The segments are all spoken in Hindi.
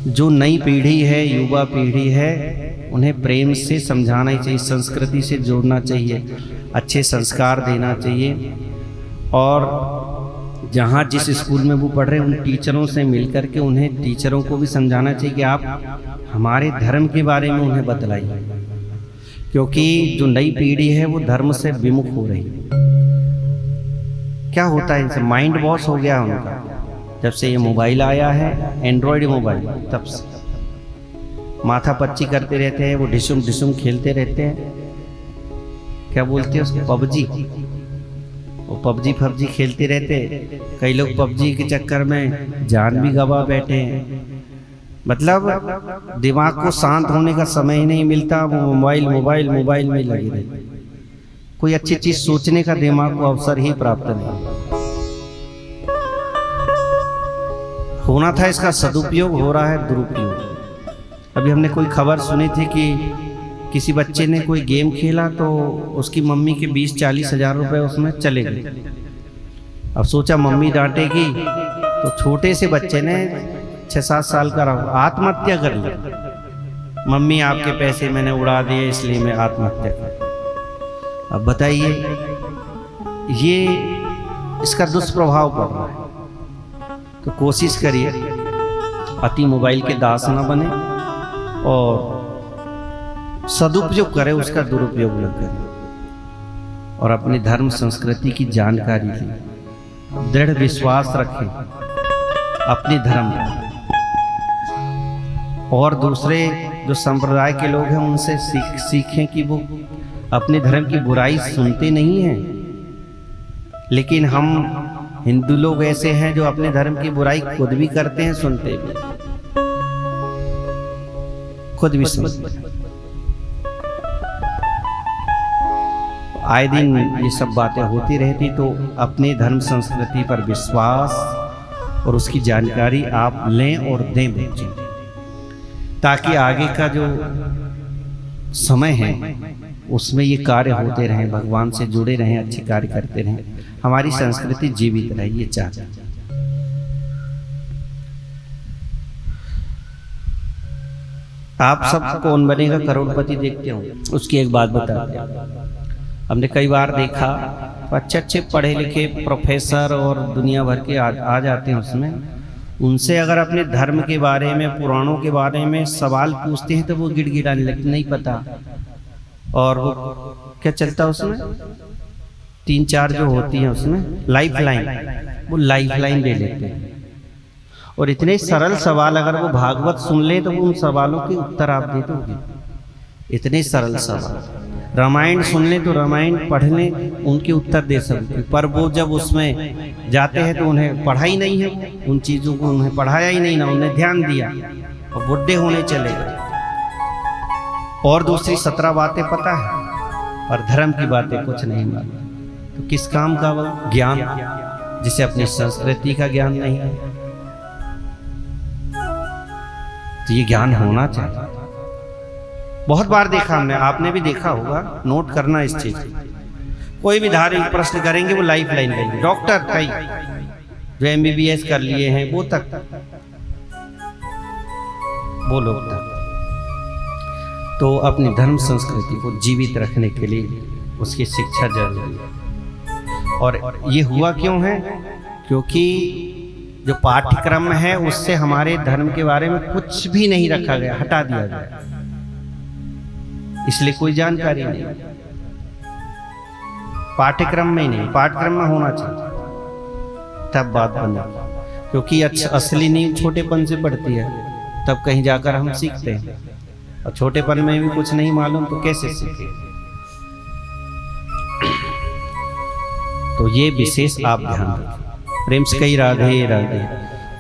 जो नई पीढ़ी है, युवा पीढ़ी है, उन्हें प्रेम से समझाना ही चाहिए, संस्कृति से जोड़ना चाहिए, अच्छे संस्कार देना चाहिए। और जहाँ जिस स्कूल में वो पढ़ रहे हैं उन टीचरों से मिलकर के उन्हें टीचरों को भी समझाना चाहिए कि आप हमारे धर्म के बारे में उन्हें बतलाइए, क्योंकि जो नई पीढ़ी है वो धर्म से विमुख हो रही है। क्या होता है इनसे, माइंड वॉश हो गया उनका जब से ये मोबाइल आया है, एंड्रॉयड मोबाइल, तब से माथा पच्ची करते रहते हैं, वो ढिसुम ढिसुम खेलते रहते हैं। क्या बोलते हैं उसको, पबजी, वो पबजी फबजी खेलते रहते। कई लोग पबजी के चक्कर में जान भी गवा बैठे हैं। मतलब दिमाग को शांत होने का समय ही नहीं मिलता, वो मोबाइल मोबाइल मोबाइल में लगे रहते। कोई अच्छी चीज सोचने का दिमाग को अवसर ही प्राप्त नहीं होना था। इसका सदुपयोग हो रहा है दुरुपयोग। अभी हमने कोई खबर सुनी थी कि किसी बच्चे ने कोई गेम खेला तो उसकी मम्मी के 20-40 हज़ार रुपए उसमें चले गए। अब सोचा मम्मी डांटेगी, तो छोटे से बच्चे ने 6-7 साल का रहा आत्महत्या कर ली। मम्मी आपके पैसे मैंने उड़ा दिए इसलिए मैं आत्महत्या कर। अब बताइए, ये इसका दुष्प्रभाव पड़ रहा है। तो कोशिश करिए अति मोबाइल के दास न बने और सदुपयोग करें, उसका दुरुपयोग न करें। और अपनी धर्म संस्कृति की जानकारी लें, दृढ़ विश्वास रखें अपने धर्म में, और दूसरे जो संप्रदाय के लोग हैं उनसे सीखें कि वो अपने धर्म की बुराई सुनते नहीं हैं। लेकिन हम हिंदू लोग ऐसे हैं जो अपने धर्म की बुराई खुद भी करते हैं, सुनते भी, खुद भी सुनते हैं। आए दिन ये सब बातें होती रहती, तो अपने धर्म संस्कृति पर विश्वास और उसकी जानकारी आप लें और दें बच्चों, ताकि आगे का जो समय है उसमें ये कार्य होते रहें, भगवान से जुड़े रहें, अच्छे कार्य करते रहें, हमारी संस्कृति जीवित रहे, ये चाहते हैं। आप सब कौन बनेगा करोड़पति देखते हो, उसकी एक बात बताते हैं। हमने कई बार देखा अच्छे अच्छे पढ़े लिखे प्रोफेसर और दुनिया भर के आ जाते हैं उसमें, उनसे अगर अपने धर्म के बारे में, पुराणों के बारे में सवाल पूछते हैं तो वो गिड़गिड़ाने लगते, नहीं पता। और वो क्या चलता उसमें, 3-4 जो होती हैं उसमें लाइफ लाइन, वो लाइफ लाइन दे लेते हैं। और इतने सरल सवाल अगर वो भागवत सुन ले तो वो उन सवालों के उत्तर आप दे दोगे, इतने सरल सवाल। रामायण सुन ले तो रामायण पढ़ लें, उनके उत्तर दे सकते। पर वो जब उसमें जाते हैं तो उन्हें पढ़ा ही नहीं है, उन चीज़ों को उन्हें पढ़ाया ही नहीं, ना उन्हें ध्यान दिया, और बुढ़े होने चले गए। और दूसरी 17 बातें पता है और धर्म की बातें कुछ नहीं मालूम। तो किस काम का वो ज्ञान, जिसे अपनी संस्कृति का ज्ञान नहीं है। तो ये ज्ञान होना चाहिए। बहुत बार देखा हमने, आपने भी देखा होगा, नोट करना इस चीज। कोई भी धार्मिक प्रश्न करेंगे वो लाइफ लाइन लेंगे। डॉक्टर कई जो MBBS कर लिए हैं वो तक, वो लोग तक। तो अपनी धर्म संस्कृति को जीवित रखने के लिए उसकी शिक्षा जरूरी है। और ये हुआ क्यों है, क्योंकि जो पाठ्यक्रम है उससे हमारे धर्म के बारे में कुछ भी नहीं रखा गया, हटा दिया गया, इसलिए कोई जानकारी नहीं। पाठ्यक्रम में ही नहीं, पाठ्यक्रम में होना चाहिए, तब बात बने। क्योंकि असली नींव छोटेपन से पड़ती है, तब कहीं जाकर हम सीखते हैं। और छोटेपन में भी कुछ नहीं मालूम तो कैसे सीखे। तो ये विशेष आप ध्यान रखें। प्रेम से कही राधे राधे।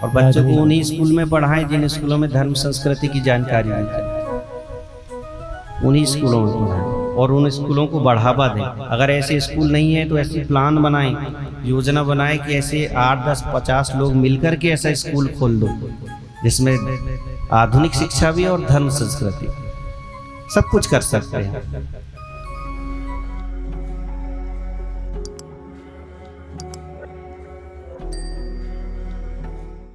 और बच्चों को उन्हीं स्कूल में पढ़ाएं जिन स्कूलों में धर्म संस्कृति की जानकारी मिलती है, उन्हीं स्कूलों में पढ़ाएं और उन स्कूलों को बढ़ावा दें। अगर ऐसे स्कूल नहीं है तो ऐसे प्लान बनाएं, योजना बनाएं कि ऐसे 8, 10, 50 लोग मिलकर के ऐसा स्कूल खोल दो जिसमें आधुनिक शिक्षा भी और धर्म संस्कृति सब कुछ कर सकते हैं।